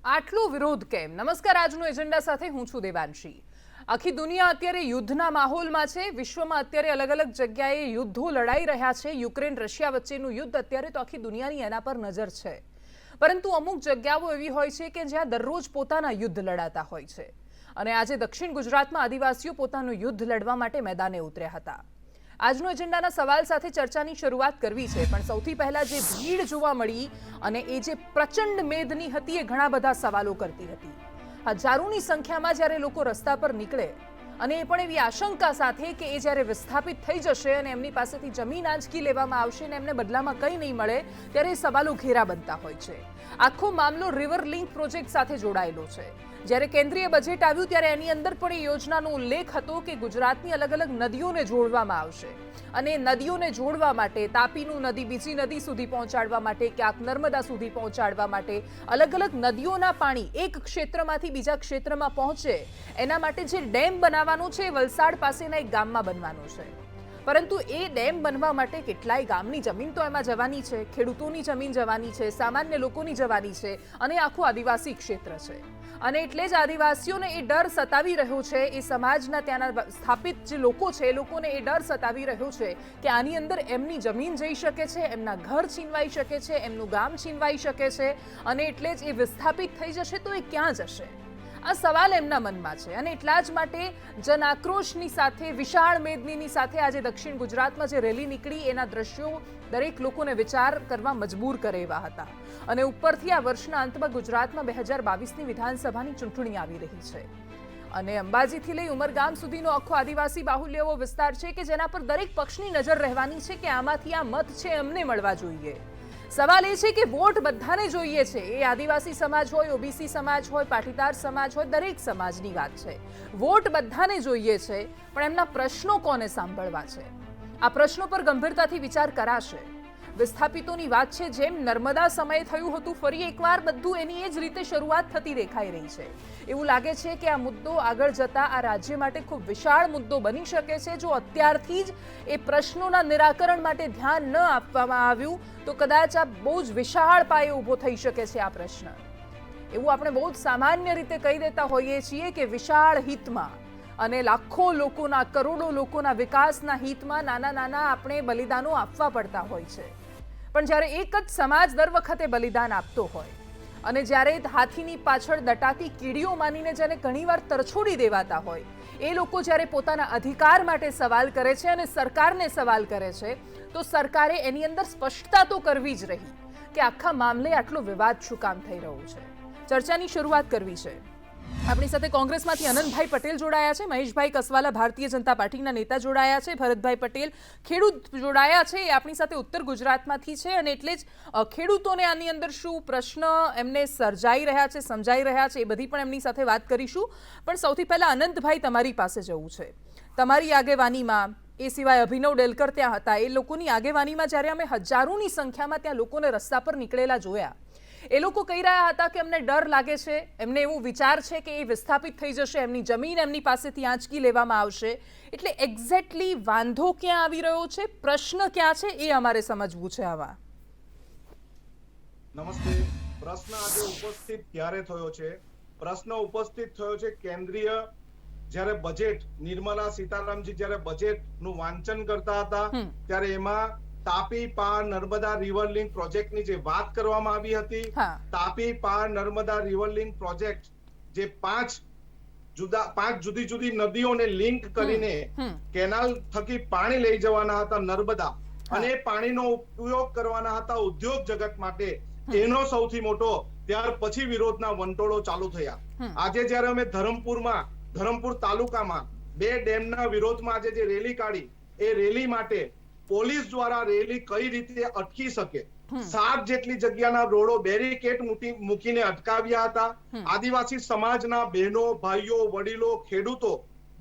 આટલો વિરોધ કેમ? નમસ્કાર, આજનો એજન્ડા સાથે હું છું દેવાંશી। આખી દુનિયા અત્યારે યુદ્ધના માહોલમાં છે। વિશ્વમાં અત્યારે અલગ અલગ જગ્યાએ યુદ્ધો લડાઈ રહ્યા છે। યુક્રેન રશિયા વચ્ચેનું યુદ્ધ અત્યારે તો આખી દુનિયાની એના પર નજર છે, પરંતુ અમુક જગ્યાઓ એવી હોય છે કે જ્યાં દરરોજ પોતાના યુદ્ધ લડાતા હોય છે। અને આજે દક્ષિણ ગુજરાતમાં આદિવાસીઓ પોતાનું યુદ્ધ લડવા માટે મેદાને ઉતર્યા હતા। આજનો એજન્ડાના સવાલ સાથે ચર્ચાની શરૂઆત કરવી છે, પણ સૌથી પહેલા જે ભીડ જોવા મળી અને એ જે પ્રચંડ મેદની હતી એ ઘણા બધા સવાલો કરતી હતી। હજારોની સંખ્યામાં જ્યારે લોકો રસ્તા પર નીકળે અને એ પણ એવી આશંકા સાથે કે એ જ્યારે વિસ્થાપિત થઈ જશે અને એમની પાસેથી જમીન આંચકી લેવામાં આવશે ને એમને બદલામાં કંઈ નહીં મળે, ત્યારે એ સવાલો ઘેરા બનતા હોય છે। આખો મામલો રિવર લિંક પ્રોજેક્ટ સાથે જોડાયેલો છે। જ્યારે કેન્દ્રીય બજેટ આવ્યું ત્યારે એની અંદર પણ એ યોજનાનો ઉલ્લેખ હતો કે ગુજરાતની અલગ અલગ નદીઓને જોડવામાં આવશે અને નદીઓને જોડવા માટે તાપીનું નદી બીજી નદી સુધી પહોંચાડવા માટે, ક્યાંક નર્મદા સુધી પહોંચાડવા માટે, અલગ અલગ નદીઓના પાણી એક ક્ષેત્રમાંથી બીજા ક્ષેત્રમાં પહોંચે એના માટે જે ડેમ બનાવવાનો છે એ વલસાડ પાસેના એક ગામમાં બનવાનો છે। પરંતુ એ ડેમ બનવા માટે કેટલાય ગામની જમીન તો એમાં જવાની છે, ખેડૂતોની જમીન જવાની છે, સામાન્ય લોકોની જવાની છે અને આખું આદિવાસી ક્ષેત્ર છે। અને એટલે જ આદિવાસીઓને એ ડર સતાવી રહ્યો છે, એ સમાજના ત્યાંના સ્થાપિત જે લોકો છે એ લોકોને એ ડર સતાવી રહ્યો છે કે આની અંદર એમની જમીન જઈ શકે છે, એમના ઘર છીનવાઈ શકે છે, એમનું ગામ છીનવાઈ શકે છે અને એટલે જ એ વિસ્થાપિત થઈ જશે તો એ ક્યાં જશે? આ સવાલ એમના મનમાં છે અને એટલા જ માટે જન આક્રોશની સાથે, વિશાળ મેદનીની સાથે આજે દક્ષિણ ગુજરાતમાં જે રેલી નીકળી એના દ્રશ્યો દરેક લોકોને વિચાર કરવા મજબૂર કરે એવા હતા। અને ઉપરથી આ વર્ષના અંતમાં ગુજરાતમાં 2022ની વિધાનસભાની ચૂંટણી આવી રહી છે અને અંબાજીથી લઈ ઉમરગામ સુધીનો આખો આદિવાસી બાહુલ્ય એવો વિસ્તાર છે કે જેના પર દરેક પક્ષની નજર રહેવાની છે કે આમાંથી આ મત છે એમને મળવા જોઈએ। સવાલ એ છે કે વોટ બધાને જોઈએ છે, એ આદિવાસી સમાજ હોય, ઓબીસી સમાજ હોય, પાટીદાર સમાજ હોય, દરેક સમાજની વાત છે। વોટ બધાને જોઈએ છે, પણ એમના પ્રશ્નો કોને સાંભળવા છે? આ પ્રશ્નો પર ગંભીરતાથી વિચાર કરાશે। વિસ્થાપિતોની વાત છે, જેમ નર્મદા સમયે થયું હતું, ફરી એકવાર બધું એની એ જ રીતે શરૂઆત થતી દેખાઈ રહી છે। એવું લાગે છે કે આ મુદ્દો આગળ જતા આ રાજ્ય માટે ખૂબ વિશાળ મુદ્દો બની શકે છે। જો અત્યારથી જ એ પ્રશ્નોના નિરાકરણ માટે ધ્યાન ન આપવામાં આવ્યું તો કદાચ આ બહુ જ વિશાળ પાયે ઊભો થઈ શકે છે આ પ્રશ્ન। એવું આપણે બહુ જ સામાન્ય રીતે કહી દેતા હોઈએ છીએ કે વિશાળ હિતમાં અને લાખો લોકોના, કરોડો લોકોના વિકાસના હિતમાં નાના નાના આપણે બલિદાનો આપવા પડતા હોય છે। પણ જ્યારે એક જ સમાજ દર વખતે બલિદાન આપતો હોય અને જ્યારે હાથીની પાછળ દટાતી કીડીઓ માનીને જેને ઘણીવાર તરછોડી દેવાતા હોય, એ લોકો જ્યારે પોતાના અધિકાર માટે સવાલ કરે છે અને સરકારને સવાલ કરે છે, તો સરકારે એની અંદર સ્પષ્ટતા તો કરવી જ રહી કે આખા મામલે આટલો વિવાદ શું કામ થઈ રહ્યો છે। ચર્ચાની શરૂઆત કરવી છે। આપણી સાથે કોંગ્રેસમાંથી અનંતભાઈ પટેલ જોડાયા છે, મહેશભાઈ કસવાલા ભારતીય જનતા પાર્ટીના નેતા જોડાયા છે, ભરતભાઈ પટેલ ખેડૂત જોડાયા છે, એ આપણી સાથે ઉત્તર ગુજરાતમાંથી છે અને એટલે જ ખેડૂતોને આની અંદર શું પ્રશ્ન એમને સર્જાઈ રહ્યા છે, સમજાઈ રહ્યા છે, એ બધી પણ એમની સાથે વાત કરીશું। પણ સૌથી પહેલા અનંતભાઈ તમારી પાસે જવું છે। તમારી આગેવાનીમાં, એ સિવાય અભિનવ ડેલકર ત્યાં હતા, એ લોકોની આગેવાનીમાં જ્યારે અમે હજારોની સંખ્યામાં ત્યાં લોકોને રસ્તા પર નીકળેલા જોયા, એ લોકો કહી રહ્યા હતા કે અમને ડર લાગે છે, એમને એવું વિચાર છે કે એ વિસ્થાપિત થઈ જશે, એમની જમીન એમની પાસેથી આંચકી લેવામાં આવશે। એટલે એક્ઝેક્ટલી વાંધો ક્યાં આવી રહ્યો છે, પ્રશ્ન ક્યાં છે, એ અમારે સમજવું છે। આવા નમસ્તે। પ્રશ્ન આજે ઉપસ્થિત ક્યારે થયો છે? પ્રશ્ન ઉપસ્થિત થયો છે કેન્દ્રીય જ્યારે બજેટ, નિર્મલા સીતારામજી જ્યારે બજેટનું વાંચન કરતા હતા ત્યારે એમાં તાપી પાર નર્મદા રિવર લિંક પ્રોજેક્ટની જે વાત કરવામાં આવી હતી, તાપી પાર નર્મદા રિવર લિંક પ્રોજેક્ટ જે પાંચ જુદી જુદી નદીઓને લિંક કરીને કેનાલ થકી પાણી લઈ જવાના હતા નર્મદા, અને એ પાણીનો ઉપયોગ કરવાના હતા ઉદ્યોગ જગત માટે, એનો સૌથી મોટો ત્યાર પછી વિરોધના વંટોળો ચાલુ થયા। આજે જ્યારે અમે ધરમપુર તાલુકામાં બે ડેમના વિરોધમાં આજે જે રેલી કાઢી, એ રેલી માટે પોલીસ દ્વારા રેલી કઈ રીતે અટકી શકે, 7 જેટલી જગ્યાના રોડો બેરીકેડ મૂકીને અટકાવ્યા હતા। આદિવાસી સમાજના બહેનો, ભાઈઓ, વડીલો, ખેડૂતો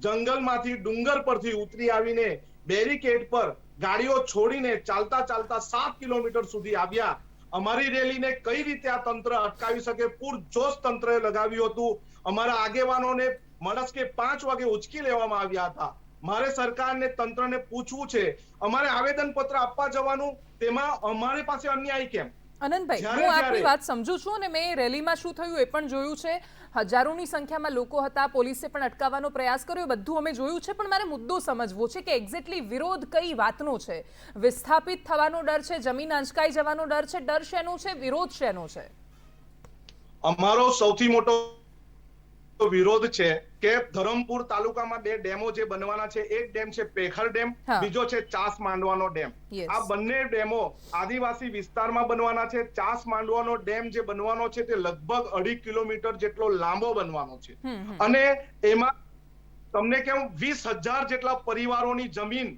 જંગલમાંથી, ડુંગર પરથી ઉતરી આવીને બેરીકેડ પર ગાડીઓ છોડીને ચાલતા ચાલતા 7 કિલોમીટર સુધી આવ્યા। અમારી રેલીને કઈ રીતે આ તંત્ર અટકાવી શકે, પૂરજોશ તંત્રએ લગાવ્યું હતું। અમારા આગેવાનોને મળસ્કે 5 વાગે ઉચકી લેવામાં આવ્યા હતા। મારે સરકારને, તંત્રને પૂછવું છે, અમારે આવેદન પત્ર આપવા જવાનું, તેમાં અમારી પાસે અન્યાય કેમ? આનંદભાઈ, હું આપની વાત સમજુ છું અને મેં રેલીમાં શું થયું એ પણ જોયું છે. હજારોની સંખ્યામાં લોકો હતા, પોલીસે પણ અટકાવવાનો પ્રયાસ કર્યો, બધું અમે જોયું છે. પણ મારે મુદ્દો સમજવો છે કે એક્ઝેક્ટલી વિરોધ કઈ વાતનો છે? વિસ્થાપિત થવાનો ડર છે, જમીન આંચકાઈ જવાનો ડર છે, ડર શેનો છે, વિરોધ શેનો છે? અમારો સૌથી મોટો વિરોધ છે કે ધરમપુર તાલુકામાં 2 ડેમો જે બનવાના છે. એક ડેમ છે પેખર ડેમ, બીજો છે ચાસ માંડવાનો ડેમ. આ બંને ડેમો આદિવાસી વિસ્તારમાં બનવાના છે. ચાસ માંડવાનો ડેમ જે બનવાનો છે તે લગભગ 2.5 કિલોમીટર જેટલો લાંબો બનવાનો છે અને એમાં તમને કેમ 20,000 જેટલા પરિવારોની જમીન,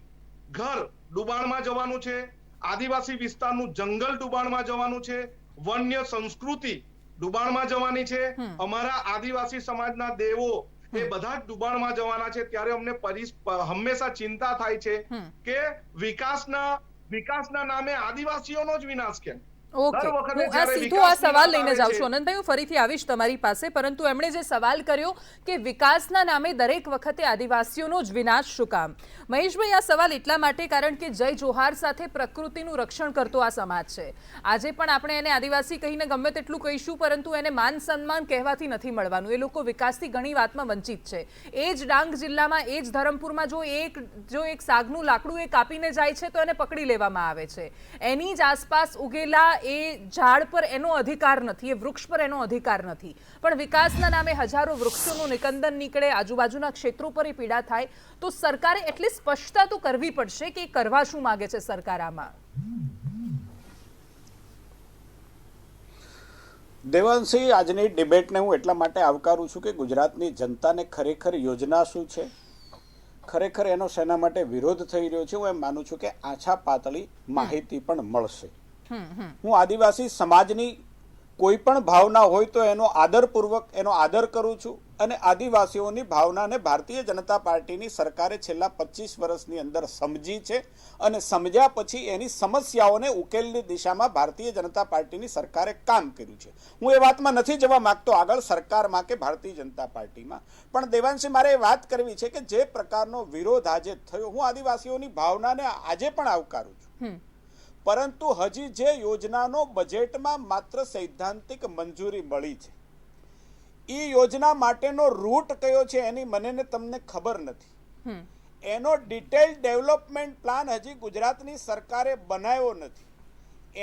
ઘર ડુબાણમાં જવાનું છે. આદિવાસી વિસ્તારનું જંગલ ડુબાણમાં જવાનું છે. વન્ય સંસ્કૃતિ ડુબાણમાં જવાની છે. અમારા આદિવાસી સમાજના દેવો એ બધા જ ડુબાણમાં જવાના છે. ત્યારે અમને હંમેશા ચિંતા થાય છે કે વિકાસના નામે આદિવાસીઓનો જ વિનાશ કેમ? ઓકે, હું આ સીધો આ સવાલ લઈને જાઉં છું આનંદભાઈ, હું ફરીથી આવીશ તમારી પાસે. પરંતુ એમણે જે સવાલ કર્યો કે વિકાસના નામે દરેક વખતે આદિવાસીઓનો જ વિનાશ શું કામ? મહેશભાઈ, આ સવાલ એટલા માટે કારણ કે જય જોહાર સાથે પ્રકૃતિનું રક્ષણ કરતો આ સમાજ છે. આજે પણ આપણે એને આદિવાસી કહીને ગમે તેટલું કહીશું, પરંતુ એને માન સન્માન કહેવાથી નથી મળવાનું. એ લોકો વિકાસથી ઘણી વાતમાં વંચિત છે. એ જ ડાંગ જિલ્લામાં, એ જ ધરમપુરમાં જો એક સાગનું લાકડું એ કાપીને જાય છે તો એને પકડી લેવામાં આવે છે. એની જ આસપાસ ઉગેલા એ ઝાડ પર એનો અધિકાર નથી, એ વૃક્ષ પર એનો અધિકાર નથી. પણ વિકાસના નામે હજારો વૃક્ષોનું નિકંદન નીકળે, આજુબાજુના ક્ષેત્રો પર એ પીડા થાય. તો સરકારે એટલી સ્પષ્ટતા તો કરવી પડશે કે કરવા શું માંગે છે સરકાર આમાં? દેવાંશી, આજની ડિબેટને હું એટલા માટે આવકારું છું કે ગુજરાતની જનતાને ખરેખર યોજના શું છે, ખરેખર એનો શેના માટે વિરોધ થઈ રહ્યો છે, હું એમ માનું છું કે આછા પાતળી માહિતી પણ મળશે. હું આદિવાસી સમાજની કોઈ પણ ભાવના હોય તો એનો આદરપૂર્વક એનો આદર કરું છું અને આદિવાસીઓની ભાવનાને ભારતીય જનતા પાર્ટીની સરકારે છેલ્લા 25 વર્ષની અંદર સમજી છે અને સમજ્યા પછી એની સમસ્યાઓને ઉકેલની દિશામાં ભારતીય જનતા પાર્ટીની સરકારે કામ કર્યું છે. હું એ વાતમાં નથી જવા માંગતો આગળ સરકારમાં કે ભારતીય જનતા પાર્ટીમાં, પણ દેવાંશી, મારે એ વાત કરવી છે કે જે પ્રકારનો વિરોધ આજે થયો, હું આદિવાસીઓની ભાવનાને આજે પણ આવકારું છું. પરંતુ હજી જે યોજનાનો બજેટમાં માત્ર સૈદ્ધાંતિક મંજૂરી મળી છે, એ યોજના માટેનો રૂટ કયો છે એની મને ને તમને ખબર નથી. એનો ડિટેઇલ્ડ ડેવલપમેન્ટ પ્લાન હજી ગુજરાતની સરકારે બનાવ્યો નથી.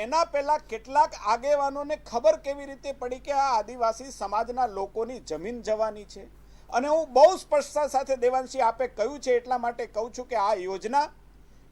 એના પહેલા કેટલાક આગેવાનોને ખબર કેવી રીતે પડી કે આ આદિવાસી સમાજના લોકોની જમીન જવાની છે? અને હું બહુ સ્પષ્ટતા સાથે દેવાંશી આપે કહ્યું છે એટલા માટે કહું છું કે આ યોજના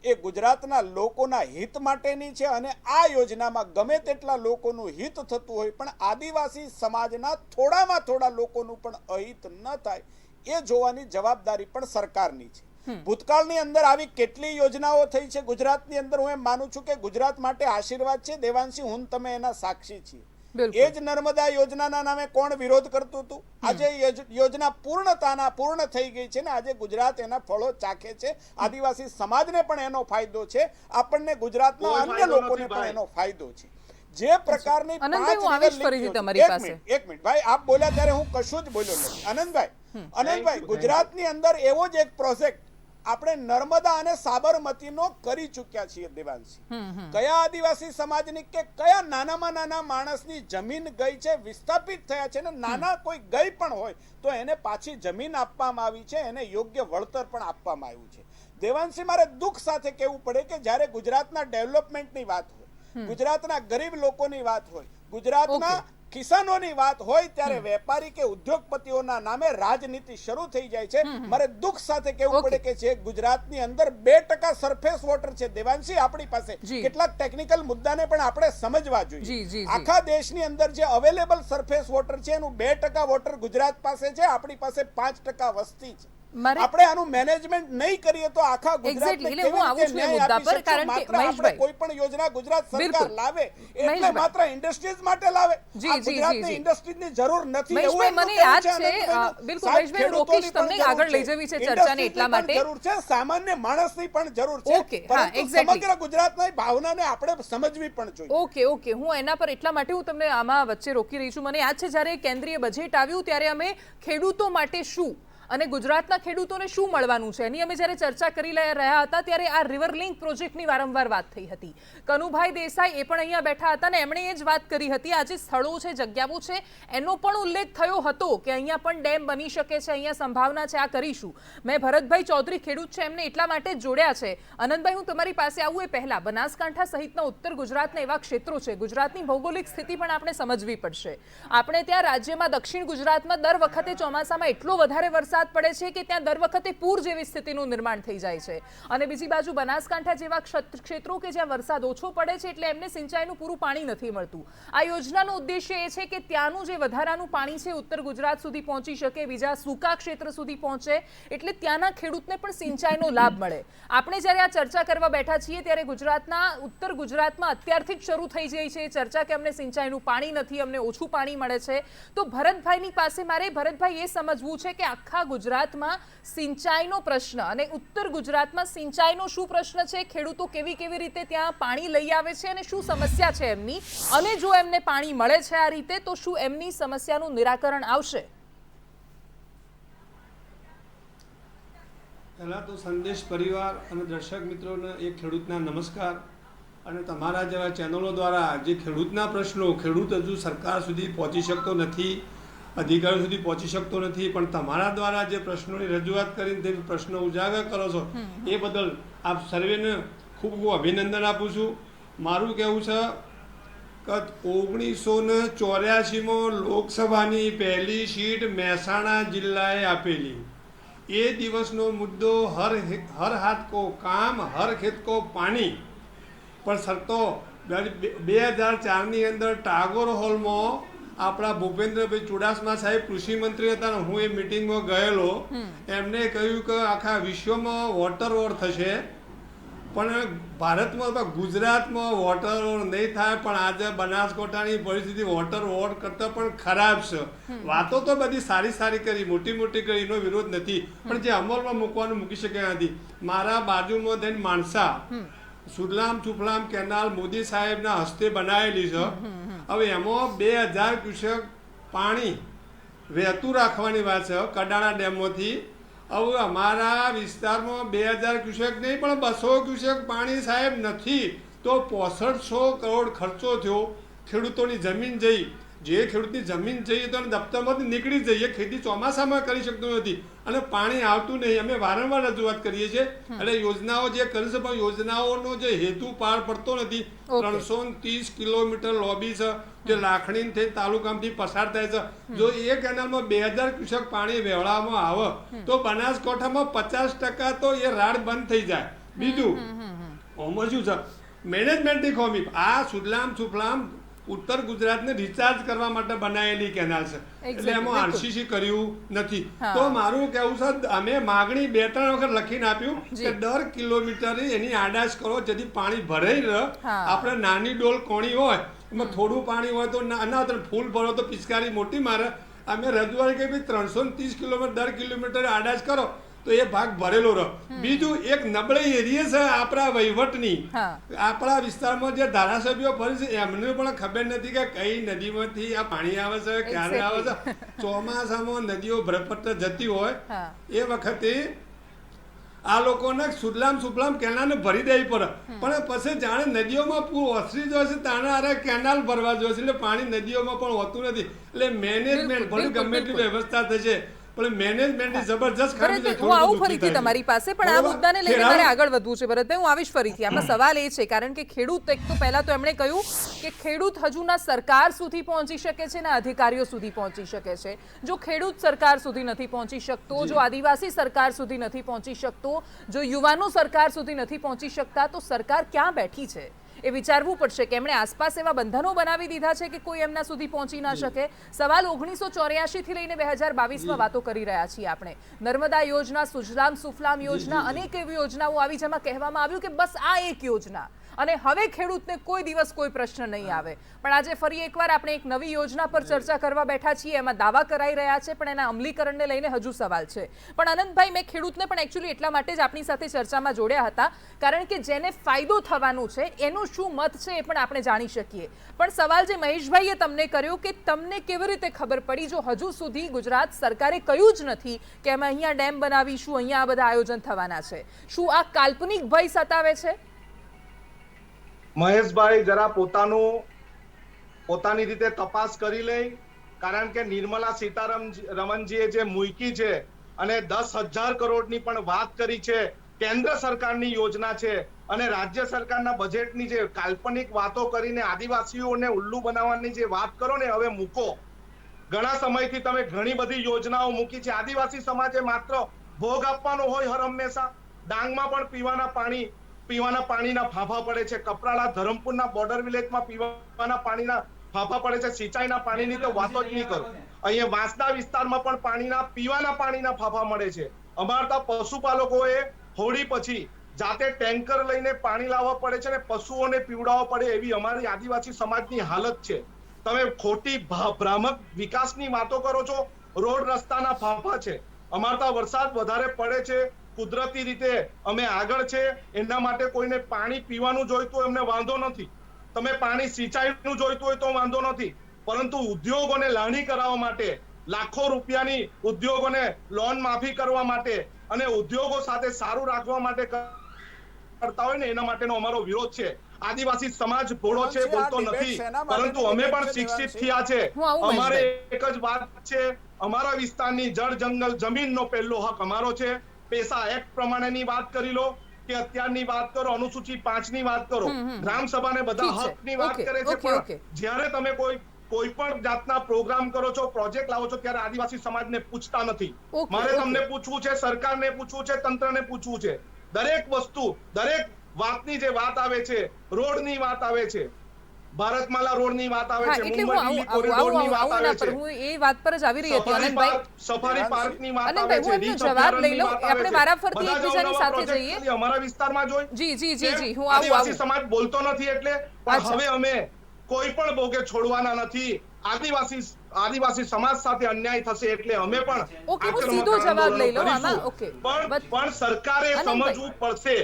એ ગુજરાતના લોકોના હિત માટેની છે અને આ યોજનામાં ગમે તેટલા લોકોનું હિત થતું હોય પણ આદિવાસી સમાજના થોડામાં થોડા લોકોનું પણ અહિત ન થાય એ જોવાની જવાબદારી પણ સરકારની છે. ભૂતકાળની અંદર આવી કેટલી યોજનાઓ થઈ છે ગુજરાતની અંદર. હું એમ માનું છું કે ગુજરાત માટે આશીર્વાદ છે. દેવાંશી, હું તમે એના સાક્ષી છીએ. એ જ નર્મદા યોજનાના નામે કોણ વિરોધ કરતું હતું? આજે યોજના પૂર્ણ થઈ ગઈ છે ને આજે ગુજરાત એના ફળો ચાખે છે. આદિવાસી સમાજને પણ એનો ફાયદો છે, આપણને ગુજરાતના અન્ય લોકોને પણ એનો ફાયદો છે. જે પ્રકારની એક મિનિટ ભાઈ, આપ બોલ્યા ત્યારે હું કશું જ બોલ્યો નથી. આનંદભાઈ, ગુજરાતની અંદર એવો જ એક પ્રોજેક્ટ આપણે નર્મદા અને સાબરમતીનો કરી ચૂક્યા છીએ દેવાંશી. કયા આદિવાસી સમાજની કે કયા નાનામાં નાના માણસની જમીન ગઈ છે, વિસ્થાપિત થયા છે, ને નાના કોઈ ગઈ પણ હોય તો એને પાછી જમીન આપવામાં આવી છે, એને યોગ્ય વળતર પણ આપવામાં આવ્યું છે. દેવાંશી, મારે દુઃખ સાથે કહેવું પડે કે જ્યારે ગુજરાતના ડેવલપમેન્ટની વાત હોય, ગુજરાતના ગરીબ લોકોની વાત હોય, ગુજરાતના કિસાનોની વાત હોય ત્યારે વેપારી કે ઉદ્યોગપતિઓના નામે રાજનીતિ શરૂ થઈ જાય છે. મારે દુઃખ સાથે કહેવું પડે કે છે ગુજરાતની અંદર 2% સરફેસ વોટર છે. દેવાંશી, આપણી પાસે કેટલાક ટેકનિકલ મુદ્દાને પણ આપણે સમજવા જોઈએ. આખા દેશની અંદર જે અવેલેબલ સરફેસ વોટર છે એનું 2% વોટર ગુજરાત પાસે છે, આપણી પાસે 5% વસ્તી છે. આપણે આનું મેનેજમેન્ટ નહીં કરીએ તો આખા ગુજરાતને કોઈ પણ યોજના ગુજરાત સરકાર લાવે એટલે માત્ર ઇન્ડસ્ટ્રીઝ માટે લાવે. ગુજરાતની ઇન્ડસ્ટ્રીઝની જરૂર નથી એવું મને યાદ છે. બિલકુલ મહેશભાઈ, હું રોકીશ તમને, આગળ લઈ જવી છે ચર્ચાને એટલા માટે. જરૂર છે, સામાન્ય માણસની પણ જરૂર છે, પરંતુ સમગ્ર ગુજરાતની ભાવનાને આપણે સમજવી પણ જોઈએ. ઓકે, હું એના પર એટલા માટે હું તમને આમાં વચ્ચે રોકી રહી છું. મને યાદ છે જ્યારે કેન્દ્રીય બજેટ આવ્યું ત્યારે અમે ખેડૂતો માટે શું અને ગુજરાતના ખેડૂતોને શું મળવાનું છે એની અમે જ્યારે ચર્ચા કરી રહ્યા હતા ત્યારે આ રિવર લિંક પ્રોજેક્ટની વારંવાર વાત થઈ હતી. કનુભાઈ દેસાઈ એ પણ અહીંયા બેઠા હતા અને એમણે એ જ વાત કરી હતી. આજે સ્થળો છે, જગ્યાઓ છે, એનો પણ ઉલ્લેખ થયો હતો કે અહીંયા પણ ડેમ બની શકે છે, અહીંયા સંભાવના છે, આ કરીશું. મેં ભરતભાઈ ચૌધરી ખેડૂત છે એમને એટલા માટે જોડ્યા છે. અનંતભાઈ, હું તમારી પાસે આવું એ પહેલા બનાસકાંઠા સહિતના ઉત્તર ગુજરાતના એવા ક્ષેત્રો છે, ગુજરાતની ભૌગોલિક સ્થિતિ પણ આપણે સમજવી પડશે. આપણે ત્યાં રાજ્યમાં દક્ષિણ ગુજરાતમાં દર વખતે ચોમાસામાં એટલો વધારે વરસાદ પડે છે કે ત્યાં દર વખતે પૂર જેવી સ્થિતિનું નિર્માણ થઈ જાય છે. અને બીજી બાજુ બનાસકાંઠા જેવા ક્ષેત્રો કે જ્યાં વરસાદ ઓછો પડે છે એટલે એમને સિંચાઈનું પૂરું પાણી નથી મળતું. આ યોજનાનો ઉદ્દેશ્ય એ છે કે ત્યાંનું જે વધારાનું પાણી છે ઉત્તર ગુજરાત સુધી પહોંચી શકે, બીજા સૂકા ક્ષેત્ર સુધી પહોંચે, એટલે ત્યાંના ખેડૂતને પણ સિંચાઈનો લાભ મળે. આપણે જ્યારે આ ચર્ચા કરવા બેઠા છીએ ત્યારે ગુજરાતના ઉત્તર ગુજરાતમાં અત્યારથી જ શરૂ થઈ જાય છે ચર્ચા કે અમને સિંચાઈનું પાણી નથી, અમને ઓછું પાણી મળે છે. તો ભરતભાઈની પાસે મારે ભરતભાઈ એ સમજવું છે કે આખા ગુજરાતમાં સિંચાઈનો પ્રશ્ન અને ઉત્તર ગુજરાતમાં સિંચાઈનો શું પ્રશ્ન છે, ખેડૂતો કેવી રીતે ત્યાં પાણી લઈ આવે છે અને શું સમસ્યા છે એમની, અને જો એમને પાણી મળે છે આ રીતે તો શું એમની સમસ્યાનું નિરાકરણ આવશે? પહેલાં તો સંદેશ પરિવાર અને દર્શક મિત્રોને એક ખેડૂતના નમસ્કાર. અને તમારા જેવા ચેનલો દ્વારા જે ખેડૂતના પ્રશ્નો, ખેડૂત હજુ સરકાર સુધી પહોંચી શકતો નથી, અધિકારીઓ સુધી પહોંચી શકતો નથી, પણ તમારા દ્વારા જે પ્રશ્નોની રજૂઆત કરીને તે પ્રશ્નો ઉજાગર કરો છો એ બદલ આપ સર્વેને ખૂબ ખૂબ અભિનંદન આપું છું. મારું કહેવું છે કે 1984માં લોકસભાની પહેલી સીટ મહેસાણા જિલ્લાએ આપેલી. એ દિવસનો મુદ્દો હર હાથ કો કામ, હર ખેત કો પાણી. પણ સરતો 2004ની અંદર ટાગોર હોલમાં આપણા ભૂપેન્દ્રભાઈ ચુડાસમા સાહેબ કૃષિ મંત્રી હતા ને હું એ મિટિંગમાં ગયેલો. એમને કહ્યું કે આખા વિશ્વમાં વોટર વોર થશે પણ ભારતમાં ગુજરાતમાં વોટર વોર નહીં થાય. પણ આજે બનાસકાંઠાની પરિસ્થિતિ વોટર વોર કરતાં પણ ખરાબ છે. વાતો તો બધી સારી કરી, મોટી કરી, એનો વિરોધ નથી, પણ જે અમલમાં મૂકવાનું મૂકી શક્યા નથી. મારા બાજુમાં થઈને માણસા સુજલામ સુફલામ કેનાલ મોદી સાહેબના હસ્તે બનાવેલી છે. હવે એમાં 2000 ક્યુસેક પાણી વહેતું રાખવાની વાત છે કડાણા ડેમમાંથી. હવે અમારા વિસ્તારમાં 2000 ક્યુસેક નહીં પણ 200 ક્યુસેક પાણી સાહેબ નથી. તો 6500 કરોડ ખર્ચો થયો. ખેડૂતોની જમીન જઈ, જે ખેડૂતની જમીન જઈએ તો દફતરમાંથી નીકળી જઈએ, ખેતી ચોમાસામાં કરી શકતો નથી અને પાણી આવતું નહીં. અમે વારંવાર રજૂઆત કરીએ છીએ એટલે યોજનાઓ જે કરી છે પણ યોજનાઓનો જે હેતુ પાર પડતો નથી. 330 કિલોમીટર લોબી છે જે લાખણી થઈ તાલુકામાંથી પસાર થાય છે. જો એ કેનાલમાં 2000 ક્યુસેક પાણી વહેવામાં આવે તો બનાસકાંઠામાં 50% તો એ રાડ બંધ થઈ જાય. બીજું આમાં શું છે મેનેજમેન્ટની ખામી. આ સુજલામ સુફલામ ઉત્તર ગુજરાતને રિચાર્જ કરવા માટે બનાવેલી કેનાલ છે એટલે એમાં આરસીસી કર્યું નથી. તો મારું કહેવું છે અમે માગણી 2-3 વખત લખીને આપ્યું કે દર કિલોમીટરે એની આડાશ કરો જેથી પાણી ભરાઈ રહે. આપણે નાની ડોલ કોણી હોય એમાં થોડું પાણી હોય તો ના ફૂલ ભરો તો પિચકારી મોટી મારે. અમે રજૂઆત કરી 330 કિલોમીટર દર કિલોમીટરે આડાશ કરો તો એ ભાગ ભરેલો રહે. બીજું એક નબળી એરિયા છે આપણા વહીવટની. આપણા વિસ્તારમાં જે ધારાસભ્યો ફરે છે એમને પણ ખબર નથી કે કઈ નદીમાંથી આ પાણી આવે છે, ક્યારે આવે છે. ચોમાસામાં નદીઓ ભરપટ જતી હોય એ વખતે આ લોકોને સુજલામ સુફલામ કેનાલને ભરી દેવી પડે. પણ પછી જાણે નદીઓમાં પૂર ઓસરી જશે તાણે અરે કેનાલ ભરવા જોઈએ એટલે પાણી નદીઓમાં પણ હોતું નથી. એટલે મેનેજમેન્ટ ભલે ગમે તેટલી વ્યવસ્થા થશે પણ મેનેજમેન્ટની જબરજસ્ત ખામી છે. હું આવું ફરીથી તમારી પાસે પણ આ મુદ્દાને લઈને મારે આગળ વધવું છે ભરતભાઈ. હું આવીશ ફરીથી. આમાં સવાલ એ છે કારણ કે ખેડૂત એક તો પહેલા તો એમણે કહ્યું કે ખેડૂત હજુ ના સરકાર સુધી પહોંચી શકે છે ના અધિકારીઓ સુધી પહોંચી શકે છે. જો ખેડૂત સરકાર સુધી નથી પહોંચી શકતો, જો આદિવાસી સરકાર સુધી નથી પહોંચી શકતો, જો યુવાનો સરકાર સુધી નથી પહોંચી શકતા તો સરકાર ક્યાં બેઠી છે એ વિચારવું પડશે કે એમણે આસપાસ એવા બંધનો બનાવી દીધા છે કે કોઈ એમના સુધી પહોંચી ના શકે. સવાલ 1984 થી લઈને 2022માં વાતો કરી રહ્યા છીએ આપણે. નર્મદા યોજના, સુજલામ સુફલામ યોજના, અનેક એવી યોજનાઓ આવી જેમાં કહેવામાં આવ્યું કે બસ આ એક યોજના અને હવે ખેડૂતને કોઈ દિવસ કોઈ પ્રશ્ન નહીં આવે. પણ આજે ફરી એકવાર આપણે એક નવી યોજના પર ચર્ચા કરવા બેઠા છીએ. એમાં દાવા કરાઈ રહ્યા છે પણ એના અમલીકરણને લઈને હજુ સવાલ છે. પણ આનંદભાઈ, મેં ખેડૂતને પણ એકચ્યુઅલી એટલા માટે જ આપણી સાથે ચર્ચામાં જોડ્યા હતા કારણ કે જેને ફાયદો થવાનું છે એનું શું મત છે એ પણ આપણે જાણી શકીએ. પણ સવાલ જે મહેશભાઈએ તમને કર્યો કે તમને કેવી રીતે ખબર પડી જો હજુ સુધી ગુજરાત સરકારે કહ્યું જ નથી કે અમે અહીંયા ડેમ બનાવીશું, અહીંયા આ બધા આયોજન થવાના છે, શું આ કાલ્પનિક ભય સતાવે છે? મહેશભાઈ જરા પોતાની રીતે તપાસ કરી લે, કારણ કે નિર્મલા સીતારમણજીએ જે મૂકી છે અને 10,000 કરોડની પણ વાત કરી છે, કેન્દ્ર સરકારની યોજના છે, અને રાજ્ય સરકારના બજેટની જે કાલ્પનિક વાતો કરીને આદિવાસીઓને ઉલ્લુ બનાવવાની જે વાત કરો ને, હવે મૂકો. ઘણા સમયથી તમે ઘણી બધી યોજનાઓ મૂકી છે. આદિવાસી સમાજે માત્ર ભોગ આપવાનો હોય હર હંમેશા. ડાંગમાં પણ પીવાના પાણીના ફાંફા પડે છે. કપરાડા ધરમપુરના બોર્ડર વિલેજમાં પીવાના પાણીના ફાંફા પડે છે. સિંચાઈના પાણીની તો વાતો જ નહીં કરો. અહીંયા વાંસદા વિસ્તારમાં પણ પીવાના પાણીના ફાંફા મળે છે. અમારા પશુપાલકોએ હોળી પછી જાતે ટેન્કર લઈને પાણી લાવવા પડે છે અને પશુઓને પીવડાવવા પડે એવી અમારી આદિવાસી સમાજની હાલત છે. તમે ખોટી ભ્રામક વિકાસની વાતો કરો છો. રોડ રસ્તાના ફાંફા છે. અમારા વરસાદ વધારે પડે છે, કુદરતી રીતે અમે આગળ છે, એના માટે કોઈને પાણી પીવાનું જોઈતું હોય એમને વાંધો નથી. તમે પાણી સિંચાઈનું જોઈતું હોય તો વાંધો નથી. પરંતુ ઉદ્યોગોને લાણી કરાવવા માટે, લાખો રૂપિયાની ઉદ્યોગોને લોન માફી કરવા માટે અને ઉદ્યોગો સાથે સારું રાખવા માટે કરતા હોય ને, એના માટેનો અમારો વિરોધ છે. આદિવાસી સમાજ ભોળો છે, બોલતો નથી, પરંતુ અમે પણ શિક્ષિત થયા છે. અમારે એક જ વાત છે, અમારા વિસ્તારની જળ જંગલ જમીનનો પહેલો હક અમારો છે. પેસા એક્ટ પ્રમાણેની વાત કરી લો કે અત્યારની વાત કરો, અનુસૂચિ 5 ની વાત કરો, ગ્રામ સભાને બધા હકની વાત કરે છે. પણ જ્યારે તમે કોઈ પણ જાતના પ્રોગ્રામ કરો છો, પ્રોજેક્ટ લાવો છો, ત્યારે આદિવાસી સમાજને પૂછતા નથી. મારે તમને પૂછવું છે, સરકારને પૂછવું છે, તંત્રને પૂછવું છે. દરેક વસ્તુ, દરેક વાતની જે વાત આવે છે, રોડની વાત આવે છે, ભારતમાલા રોડની વાત આવે છે, મુંબઈ દિલ્હી કોરિડોરની વાત આવે છે, હું એ વાત પર જ આવી રહી હતી આનંદભાઈ. સફારી પાર્કની વાત આવે છે, હું જવાબ લઈ લઉં, આપણે વારાફરતી એકબીજાની સાથે જઈએ. અમારા વિસ્તારમાં જોઈ જી હું આદિવાસી સમાજ બોલતો નથી એટલે. પણ હવે અમે કોઈ પણ ભોગે છોડવાના નથી. આદિવાસી સમાજ સાથે અન્યાય થશે એટલે અમે પણ સીધો જવાબ લઈ લઉં આમાં. પણ સરકારે સમજવું પડશે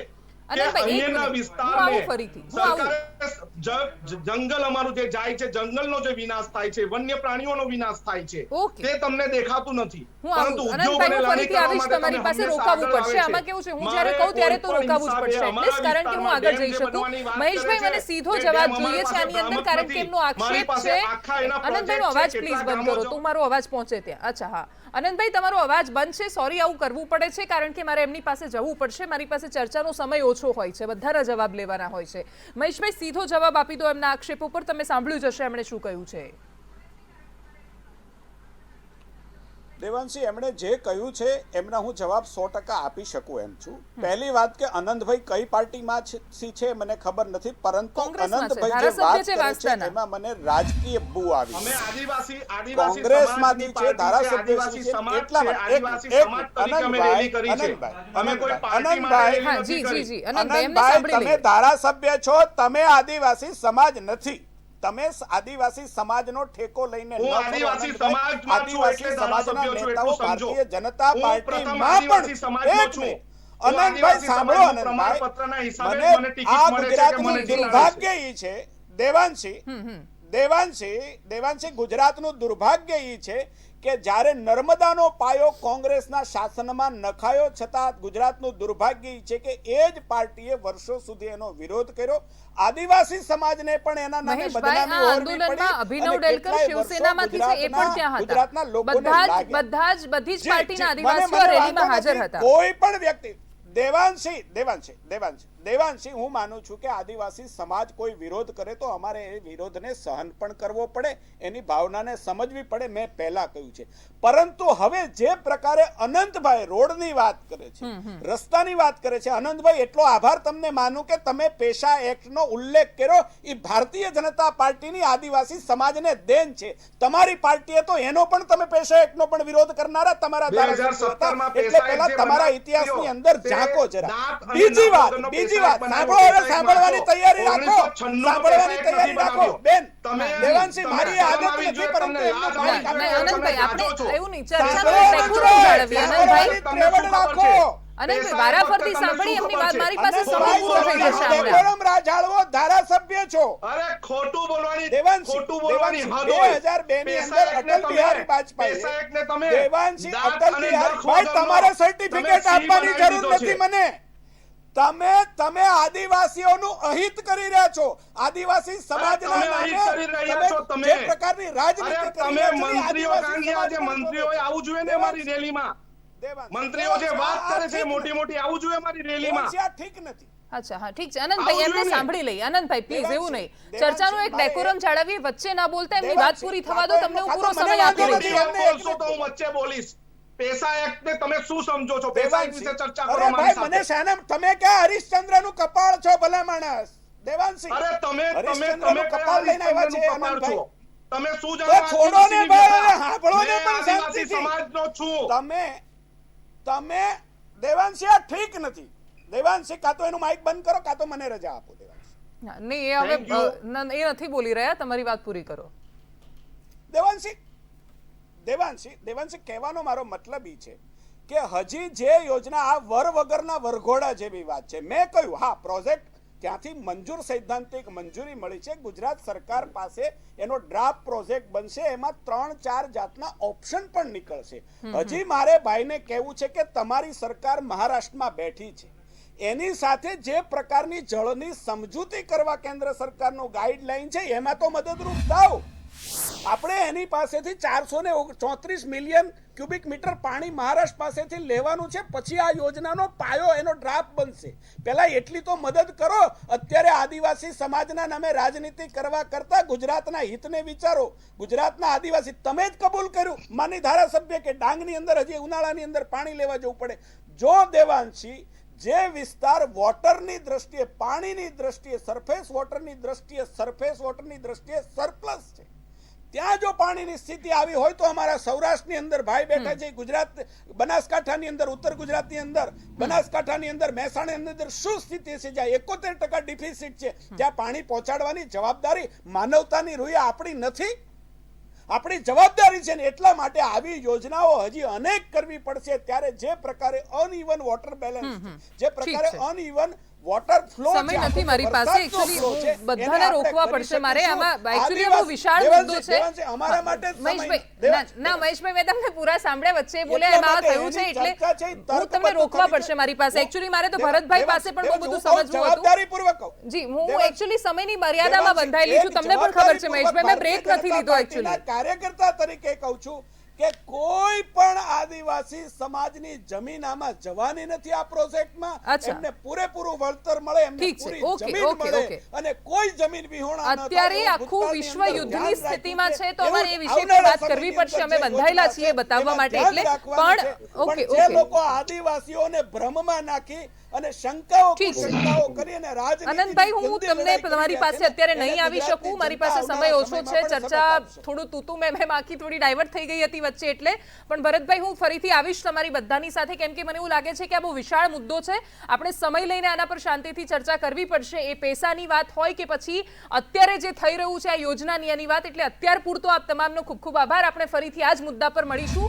જંગલ અમારું જે જાય છે, જંગલનો જે વિનાશ થાય છે, વન્ય પ્રાણીઓનો વિનાશ થાય છે, તે તમને દેખાતું નથી. પરંતુ ઉદ્યોગોને લાણી કરવા માટે તમારી પાસે રોકાવું પડશે. આમાં કેવું છે, હું જ્યારે કહું ત્યારે તો રોકાવું જ પડશે, એટલે કારણ કે હું આગળ જઈ શકું. મહેશભાઈ, મને સીધો જવાબ જોઈએ છે આની અંદર, કારણ કે એમનો આક્ષેપ છે. આનંદભાઈનો અવાજ પ્લીઝ બંધ કરો તો મારો અવાજ પહોંચે ત્યાં. અચ્છા, હા આનંદભાઈ, તમારો અવાજ બંધ છે. સોરી, આવું કરવું પડે છે કારણ કે મારે એમની પાસે જવું પડશે. મારી પાસે ચર્ચાનો સમય ઓછો હોય છે, બધાના જવાબ લેવાના હોય છે. મહેશભાઈ, સીધો જવાબ આપી દો એમના આક્ષેપો પર. તમે સાંભળ્યું જ હશે એમણે શું કહ્યું છે. દેવાંશી, એમણે જે કહ્યું છે એમના હું જવાબ 100% આપી શકું એમ છું. પહેલી વાત કે આનંદભાઈ કઈ પાર્ટીમાં છે મને ખબર નથી, પરંતુ આનંદભાઈ જે વાત કરે છે એમાં મને રાજકીય બૂ આવી. અમે આદિવાસી કોંગ્રેસમાંથી છે, ધારાસભ્ય છે, એટલા માટે તમે ધારાસભ્ય છો, તમે આદિવાસી સમાજ નથી. તમે આદિવાસી સમાજનો ઠેકો લઈને આદિવાસી સમાજના નેતાઓ ભારતીય જનતા પાર્ટીમાં પણ આનંદભાઈ સાંભળો, આનંદભાઈ, મને આ ગુજરાતનું દુર્ભાગ્ય ઈ છે દેવાંશી, ગુજરાતનું દુર્ભાગ્ય ઈ છે કે જ્યારે નર્મદાનો પાયો કોંગ્રેસના શાસનમાં નખાયો, છતાં ગુજરાતનું દુર્ભાગ્ય છે કે એ જ પાર્ટીએ વર્ષો સુધી એનો વિરોધ કર્યો. આદિવાસી સમાજને પણ એના નામે બદનામી ઓરવી પડી. અભિનવ ડેલકર શિવસેનામાંથી છે, એ પણ ત્યાં હતા. ગુજરાતના લોકોને બધી જ પાર્ટીના આદિવાસીઓ રેલીમાં હાજર હતા. કોઈ પણ વ્યક્તિ દેવાંશી, હું માનું છું કે આદિવાસી સમાજ કોઈ વિરોધ કરે તો અમારે એ વિરોધને સહન પણ કરવો પડે, એની ભાવનાને સમજવી પડે. મેં પહેલા કહ્યું છે. પરંતુ હવે જે પ્રકારે અનંતભાઈ રોડની વાત કરે છે, રસ્તાની વાત કરે છે, આનંદભાઈ એટલો આભાર તમને માનું કે તમે પેશા એક્ટનો ઉલ્લેખ કર્યો. એ ભારતીય જનતા પાર્ટીની આદિવાસી સમાજને દેન છે. તમારી પાર્ટીએ તો એનો પણ તમે પેશા એક્ટનો પણ વિરોધ કરનારા તમારા ધારાસભ્ય હતા. એટલે પહેલા તમારા ઇતિહાસની અંદર રાખો જરા. દાંત અને બીજી વાત નામવગરનો બીજી પેશાબ વાત બનાવ્યો. સાંભળો, હવે પેશાબ સાંભળવાની નાખો. તૈયારી રાખો. 1996 નો સાંભળવાની પેશાબ તૈયારી નથી રાખો બનાવ્યો. બેન. તમે દેવાંશી, તમે મારી શરમ આદત આવી નથી, જોઈએ, પરંતુ તમને એમને લાજ મારી આવવી જોઈએ. આનંદભાઈ, તમે આપણે જાજો છો. એવું નહીં, ચર્ચાનો સાંભળો, એક ડેકોરમ જાળવીએ. આનંદભાઈ, ત્રેવડ રાખો. આનંદભાઈ, વારાફરતી સાંભળી એમની વાત, મારી પાસે સમય પૂરો થઈ જશે હમણાં. ડેકોરમ જાળવો, ધારાસભ્ય છો. અરે ખોટું બોલવાની દેવાંશી, ખોટું બોલવાની હદ દેવાંશી, હોય. 2002 ની અંદર પેશાકને અટલ તમે- બિહારી વાજપેયી, પેશાકને તમે દેવાંશી, દાંત અટલ અને બિહારી, નખ ભાઈ વગરનો તમારે તમે સર્ટિફિકેટ સિંહ આપવાની બનાવી જરૂર દીધો નથી છે. મને. તમે આદિવાસીઓનું અહિત કરી રહ્યા છો. આદિવાસી સમાજના તમે અહિત નામે કરી રહ્યા છો તમે. જે પ્રકારની રાજનીતિ અરે કરી તમે રહ્યા છો, એ મંત્રીઓ આદિવાસી કાંગિયા જે સમાજ પર મંત્રીઓએ આવું જોઈએ ને અમારી રેલીમાં. દેવાંશી, મંત્રીઓ જે વાત આ કરે છે ઠીક મોટી નથી. મોટી આવું જોઈએ અમારી રેલીમાં. દેવાંશી, આ ઠીક નથી. અચ્છા, હા, ઠીક છે આનંદભાઈ, આવું એમને જોઈએ. સાંભળી લઈએ. આનંદભાઈ, પ્લીઝ એવું નહીં, દેવાંશી, ચર્ચાનો એક મારે- ડેકોરમ જાળવીએ, વચ્ચે ના બોલતા, એમની વાત દેવાંશી, પૂરી થવા દો. તમને હું પૂરો મને સમય વાંધો આપી નથી. રહી છું. મોટી વાત બોલશો તો હું વચ્ચે બોલીશ. પેશા એક્ટ ને તમે શું સમજો છો? પેશા એક્ટ વિશે ચર્ચા કરો અરે મારી ભાઈ, મને સાથે. શાના, તમે ક્યાં હરિશ્ચંદ્રનું કપાળ છો ભલા માણસ? દેવાંશી, અરે તમે હરિશ્ચંદ્રનું કયા કપાળ લઈને આવ્યા છે હરિશ્ચંદ્રનું કપાળ આનંદભાઈ? છો? તમે શું તો જાણો છોડો ને આદિવાસીની ભાઈ, વ્યથા? સાંભળો ને મેં પણ આદિવાસી શાંતિથી. સમાજનો છું. તમે દેવાંશી, આ ઠીક નથી. દેવાંશી, કાં તો એનું માઇક બંધ કરો, કાં તો મને રજા આપો. દેવાંશી, હા, નહીં, એ હવે Thank you. એ નથી બોલી રહ્યા, તમારી વાત પૂરી કરો. દેવાંશી, દેવાંશી, કહેવાનો મારો મતલબ ઈ છે કે હજી જે યોજના, આ વર વગરના વરઘોડા જેવી વાત છે. મેં કહ્યું, હા, પ્રોજેક્ટ ત્યાંથી મંજૂર, સૈદ્ધાંતિક મંજૂરી મળી છે. ગુજરાત સરકાર પાસે એનો ડ્રાફ્ટ પ્રોજેક્ટ બનશે. એમાં 3-4 જાતના ઓપ્શન પણ નીકળશે. હજી મારે ભાઈને કહેવું છે કે તમારી સરકાર મહારાષ્ટ્રમાં બેઠી છે, એની સાથે જે પ્રકારની જળની સમજૂતી કરવા કેન્દ્ર સરકારનું ગાઈડલાઈન છે, એમાં તો મદદરૂપ થાવ. આપણે એની પાસેથી 434 મિલિયન ક્યુબિક મીટર પાણી મહારાષ્ટ્ર પાસેથી લેવાનું છે. પછી આ યોજનાનો પાયો, એનો ડ્રાફ્ટ બનશે. પહેલા એટલી તો મદદ કરો. અત્યારે આદિવાસી સમાજના નામે રાજનીતિ કરવા કરતા ગુજરાતના હિતને વિચારો. ગુજરાતના આદિવાસી, તમે જ કબૂલ કર્યું માની ધારાસભ્ય કે ડાંગની અંદર હજી ઉનાળાની અંદર પાણી લેવા જવું પડે. જો દેવાંશી, જે વિસ્તાર વોટરની દ્રષ્ટિએ, પાણીની દ્રષ્ટિએ, સરફેસ વોટરની દ્રષ્ટિએ સરપ્લસ છે, ત્યાં જો પાણીની સ્થિતિ આવી હોય તો અમારા સૌરાષ્ટ્રની અંદર ભાઈ બેઠા છે, ગુજરાત, બનાસકાંઠાની અંદર, ઉત્તર ગુજરાતની અંદર, બનાસકાંઠાની અંદર, મહેસાણાની અંદર શું સ્થિતિ છે, જ્યાં 71% ડિફિસિટ છે, જ્યાં પાણી પહોંચાડવાની જવાબદારી માનવતાની રૂએ આપણી નથી. આપણી જવાબદારી છે ને, એટલા માટે આવી યોજનાઓ હજી અનેક કરવી પડશે. ત્યારે જે પ્રકારે અનઇવન વોટર બેલેન્સ, જે પ્રકારે અનઇવન વોટર ફ્લો, સમય નથી મારી પાસે. એકચ્યુઅલી બધાને રોકવા પડશે મારે. આમાં એકચ્યુઅલી બહુ વિશાળ મુદ્દો છે અમારા માટે. મહેશભાઈ, ના મહેશભાઈ, મેં તમને પૂરા સાંભળ્યા, વચ્ચે બોલ્યા, એમાં થયું છે એટલે હું તમને રોકવા પડશે મારી પાસે. એકચ્યુઅલી મારે તો ભરતભાઈ પાસે પણ બહુ બધું સમજવું હતું. જવાબદારીપૂર્વક જી, હું એકચ્યુઅલી સમયની મર્યાદામાં બંધાયેલી છું. તમને પણ ખબર છે મહેશભાઈ, મેં બ્રેક નથી લીધો એકચ્યુઅલી. કાર્યકર્તા તરીકે કહું છું કે કોઈ પણ આદિવાસી સમાજની જમીન આમાં જવાની નથી. આ પ્રોજેક્ટમાં એમને પૂરેપૂરું વળતર મળે, એમને પૂરી જમીન મળે અને કોઈ જમીન વિહોણા ન થાય. અત્યારે આખું વિશ્વ યુદ્ધની સ્થિતિમાં છે, તો અમારે એ વિશે પર વાત કરવી પડશે. અમે બંધાયેલા છીએ બતાવવા માટે. એટલે પણ જે લોકો આદિવાસીઓને ભ્રમમાં નાખી અને શંકાઓ કરી અને રાજનીતિ, આનંદભાઈ, હું તમને તમારી પાસે અત્યારે નહીં આવી શકું. મારી પાસે સમય ઓછો છે. ચર્ચા થોડું તૂતું મેં બાકી થોડી ડાયવર્ટ થઈ ગઈ હતી વચ્ચે. એટલે પણ ભરતભાઈ, હું ફરીથી આવીશ તમારી બધાની સાથે, કેમ કે મને એવું લાગે છે કે આ બહુ વિશાળ મુદ્દો છે. આપણે સમય લઈને આના પર શાંતિથી ચર્ચા કરવી પડશે. એ પૈસાની વાત હોય કે પછી અત્યારે જે થઈ રહ્યું છે આ યોજનાની એની વાત. એટલે અત્યાર પૂરતો આપ તમામનો ખૂબ ખૂબ આભાર. આપણે ફરીથી આ જ મુદ્દા પર મળીશું.